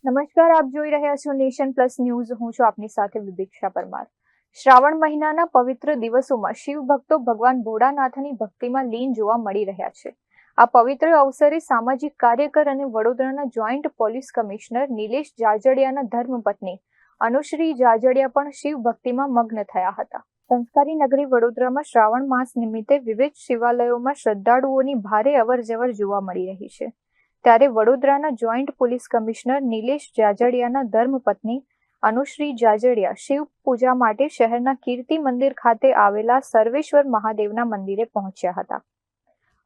નમસ્કાર, આપ જોઈ રહ્યા છો નેશન પ્લસ ન્યૂઝ. હું છું આપની સાથે વિદિક્ષા પરમાર. શ્રાવણ મહિનાના પવિત્ર દિવસોમાં શિવ ભક્તો ભગવાન ભોળાનાથની ભક્તિમાં લીન જોવા મળી રહ્યા છે. આ પવિત્ર અવસરે સામાજિક કાર્યકર અને વડોદરાના જોઈન્ટ પોલીસ કમિશનર નિલેશ જાજડિયાના ધર્મપત્ની અનુશ્રી જાજડિયા પણ શિવ ભક્તિમાં મગ્ન થયા હતા. સંસ્કારી નગરી વડોદરામાં શ્રાવણ માસ નિમિત્તે વિવિધ શિવાલયોમાં શ્રદ્ધાળુઓની ભારે અવરજવર જોવા મળી રહી છે. ત્યારે વડોદરાના જોઈન્ટ પોલીસ કમિશનર નિલેશ જાજડિયાના ધર્મપત્ની અનુશ્રી જાજડિયા શિવ પૂજા માટે શહેરના કીર્તિ મંદિર ખાતે આવેલા સર્વેશ્વર મહાદેવના મંદિરે પહોંચ્યા હતા.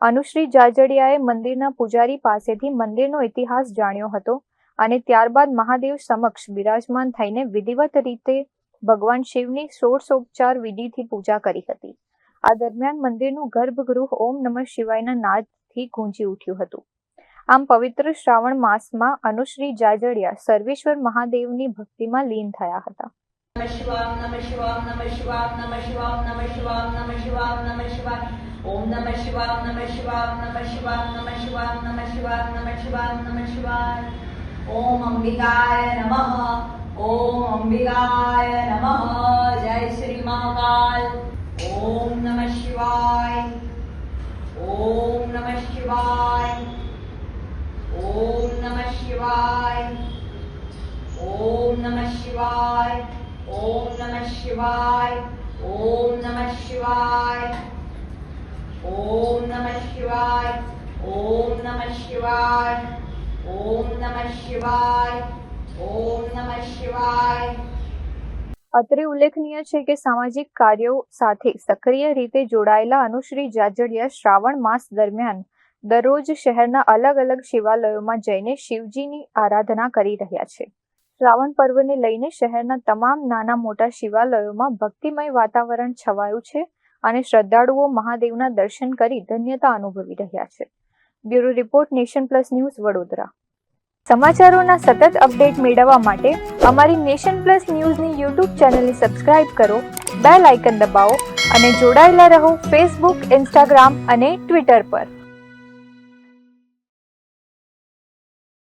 અનુશ્રી જાજડિયાએ મંદિરના પૂજારી પાસેથી મંદિરનો ઇતિહાસ જાણ્યો હતો અને ત્યારબાદ મહાદેવ સમક્ષ બિરાજમાન થઈને વિધિવત રીતે ભગવાન શિવની ષોડશોપચાર વિધિથી પૂજા કરી હતી. આ દરમિયાન મંદિરનું ગર્ભગૃહ ઓમ નમઃ શિવાયના નાદથી ગુંજી ઉઠ્યું હતું. આમ પવિત્ર શ્રાવણ માસમાં અનુશ્રી જાજડિયા સર્વેશ્વર મહાદેવની ભક્તિમાં લીન થયા હતા. નમઃ શિવાય નમઃ શિવાય નમઃ શિવાય નમઃ શિવાય નમઃ શિવાય નમઃ શિવાય નમઃ શિવાય ઓમ નમઃ શિવાય નમઃ શિવાય નમઃ શિવાય નમઃ શિવાય નમઃ શિવાય નમઃ શિવાય નમઃ શિવાય ઓમ અંબિકાય નમઃ ઓમ અંબિકાય નમઃ. જય શ્રી મહાકાલ. ઓમ નમઃ શિવાય ઓમ નમઃ શિવાય ઓમ નમઃ શિવાય ઓમ નમઃ શિવાય ઓમ નમઃ શિવાય ઓમ નમઃ શિવાય ઓમ નમઃ શિવાય ઓમ નમઃ શિવાય ઓમ નમઃ શિવાય ઓમ નમઃ શિવાય. અત્રે ઉલ્લેખનીય છે કે સામાજિક કાર્યો સાથે સક્રિય રીતે જોડાયેલા અનુશ્રી જાજડિયા શ્રાવણ માસ દરમિયાન દરરોજ શહેરના અલગ અલગ શિવાલયોમાં જઈને શિવજીની આરાધના કરી રહ્યા છે. શ્રાવણ પર્વને લઈને શહેરના તમામ નાના મોટા શિવાલયોમાં ભક્તિમય વાતાવરણ છવાયું છે અને શ્રદ્ધાળુઓ મહાદેવના દર્શન કરી ધન્યતા અનુભવી રહ્યા છે. Bureau report, nation plus news, Vadodara. સમાચારોના સતત અપડેટ મેળવવા માટે અમારી નેશન પ્લસ ન્યૂઝની યુટ્યુબ ચેનલને સબસ્ક્રાઇબ કરો, બેલ આઇકન દબાવો અને જોડાયેલા રહો ફેસબુક, ઇન્સ્ટાગ્રામ અને ટ્વિટર પર.